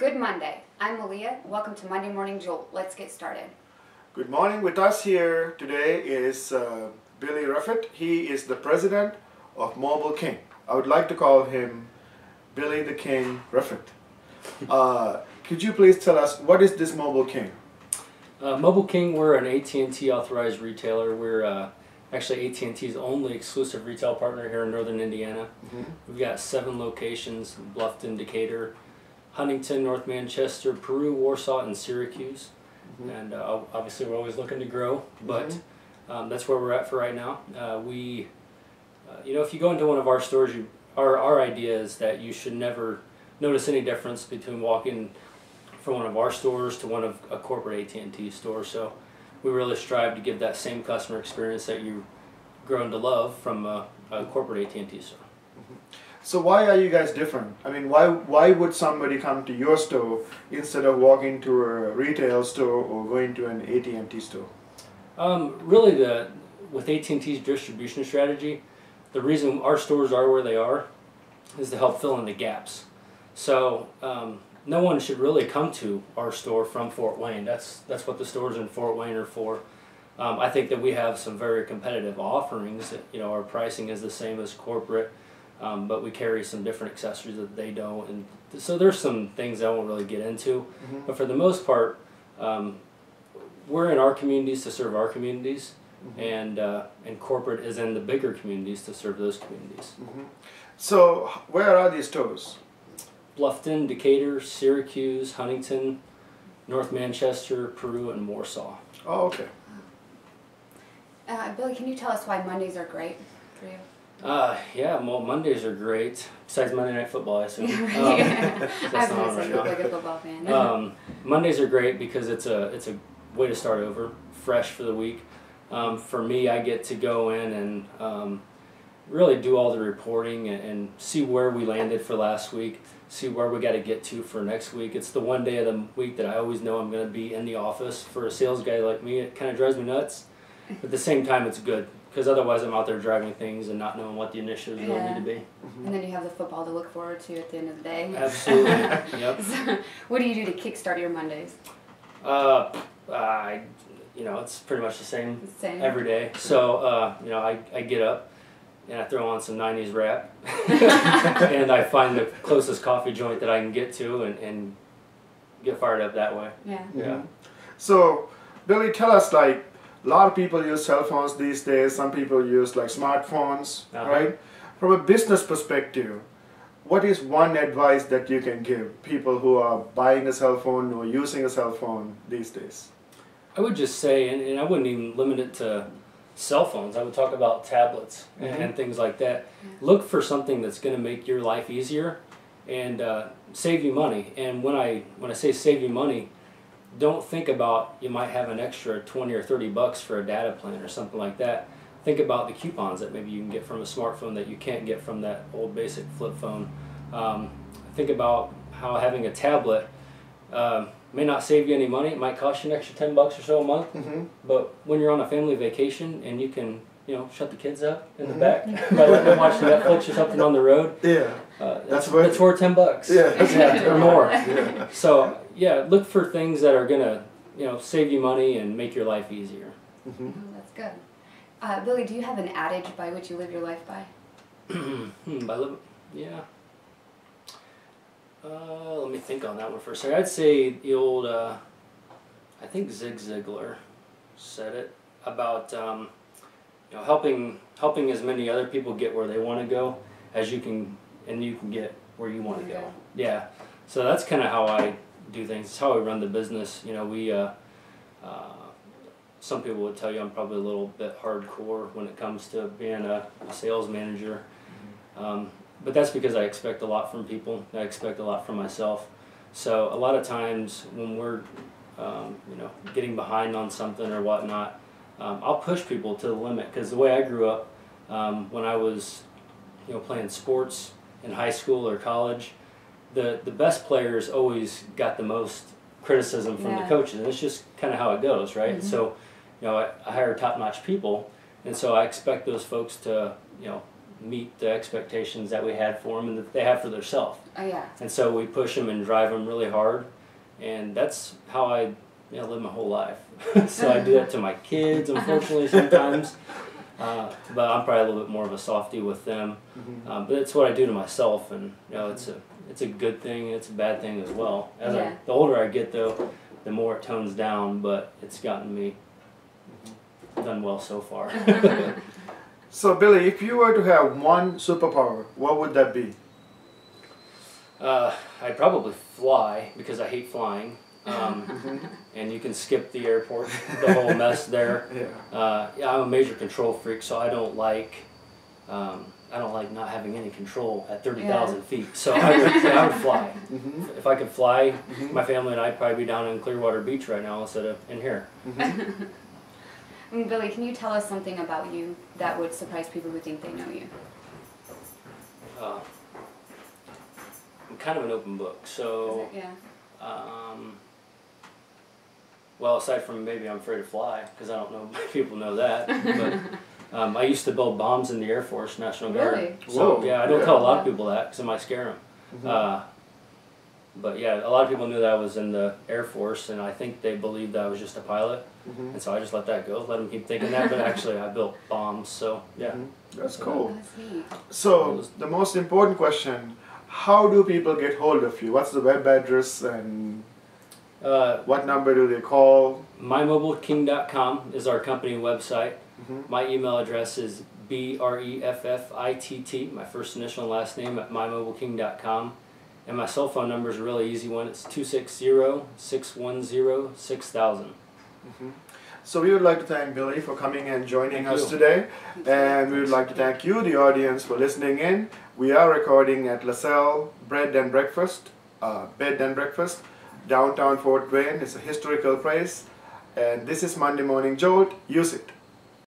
Good Monday. I'm Malia. Welcome to Monday Morning Jolt. Let's get started. Good morning. With us here today is Billy Reffitt. He is the president of Mobile King. I would like to call him Billy the King Reffitt. Could you please tell us, what is this Mobile King? Mobile King, we're an AT&T authorized retailer. We're actually AT&T's only exclusive retail partner here in northern Indiana. We've got 7 locations: Bluffton, Decatur, Huntington, North Manchester, Peru, Warsaw, and Syracuse. And obviously we're always looking to grow, but that's where we're at for right now. If you go into one of our stores, our idea is that you should never notice any difference between walking from one of our stores to one of a corporate AT&T store. So we really strive to give that same customer experience that you've grown to love from a corporate AT&T store. So why are you guys different? I mean, why would somebody come to your store instead of walking to a retail store or going to an AT&T store? Really, with AT&T's distribution strategy, the reason our stores are where they are is to help fill in the gaps. So no one should really come to our store from Fort Wayne. That's what the stores in Fort Wayne are for. I think that we have some very competitive offerings. Our pricing is the same as corporate. But we carry some different accessories that they don't, and so there's some things I won't really get into. But for the most part, we're in our communities to serve our communities, and corporate is in the bigger communities to serve those communities. So where are these stores? Bluffton, Decatur, Syracuse, Huntington, North Manchester, Peru, and Warsaw. Oh, okay. Billy, can you tell us why Mondays are great for you? Yeah, well, Mondays are great. Besides Monday Night Football, I assume. That's not on right now. Like a football fan. Mondays are great because it's a way to start over, fresh for the week. For me, I get to go in and really do all the reporting and see where we landed for last week, see where we got to get to for next week. It's the one day of the week that I always know I'm going to be in the office. For a sales guy like me, it kind of drives me nuts. But at the same time, it's good, because otherwise I'm out there driving things and not knowing what the initiatives really need to be. And then you have the football to look forward to at the end of the day. Absolutely. Yep. So, what do you do to kickstart your Mondays? It's pretty much the same Same. every day. So, I get up and I throw on some 90s rap and I find the closest coffee joint that I can get to and get fired up that way. Yeah. So, Billy, tell us, a lot of people use cell phones these days. Some people use smartphones, right? From a business perspective, what is one advice that you can give people who are buying a cell phone or using a cell phone these days? I would just say, and I wouldn't even limit it to cell phones, I would talk about tablets and things like that. Look for something that's going to make your life easier and save you money. And when I say save you money, don't think about you might have an extra 20 or 30 bucks for a data plan or something like that. Think about the coupons that maybe you can get from a smartphone that you can't get from that old basic flip phone. Think about how having a tablet may not save you any money. It might cost you an extra 10 bucks or so a month. But when you're on a family vacation and you can shut the kids up in the back by letting them watch Netflix or something on the road, that's worth 10 bucks or more. So yeah, look for things that are gonna save you money and make your life easier. Oh, that's good. Billy, do you have an adage by which you live your life by? Let me think on that one for a second. I'd say the old, I think Zig Ziglar said it about helping as many other people get where they want to go as you can, and you can get where you want to go. Yeah. So that's kind of how I do things. It's how we run the business. Some people would tell you I'm probably a little bit hardcore when it comes to being a sales manager. But that's because I expect a lot from people. I expect a lot from myself. So a lot of times when we're getting behind on something or whatnot, I'll push people to the limit, because the way I grew up, when I was playing sports in high school or college, the best players always got the most criticism from the coaches, and it's just kind of how it goes, right? So I hire top-notch people, and so I expect those folks to meet the expectations that we had for them and that they have for themselves. Oh yeah. And so we push them and drive them really hard, and that's how I live my whole life. So I do that to my kids, unfortunately, sometimes. But I'm probably a little bit more of a softie with them. But it's what I do to myself, and it's a good thing. It's a bad thing as well. The older I get, though, the more it tones down. But it's gotten me done well so far. So Billy, if you were to have one superpower, what would that be? I'd probably fly, because I hate flying. And you can skip the airport, the whole mess there. I'm a major control freak, so I don't like not having any control at 30,000 feet. So I would fly. If I could fly, my family and I'd probably be down in Clearwater Beach right now instead of in here. Billy, can you tell us something about you that would surprise people who think they know you? I'm kind of an open book, so well, aside from maybe I'm afraid to fly, because I don't know if people know that, but I used to build bombs in the Air Force, National Guard. Really? So I don't tell a lot of people that, because it might scare them. But yeah, a lot of people knew that I was in the Air Force, and I think they believed I was just a pilot. And so I just let that go, let them keep thinking that, but actually I built bombs, so yeah. That's cool. That's neat. So the most important question, how do people get hold of you? What's the web address, and what number do they call? MyMobileKing.com is our company website. My email address is BREFFITT, my first initial and last name, at MyMobileKing.com. And my cell phone number is a really easy one. It's 260-610-6000. So we would like to thank Billy for coming and joining us today. And we would like to thank you, the audience, for listening in. We are recording at LaSalle Bed and Breakfast, downtown Fort Wayne. It's a historical place. And this is Monday Morning Jolt. Use it.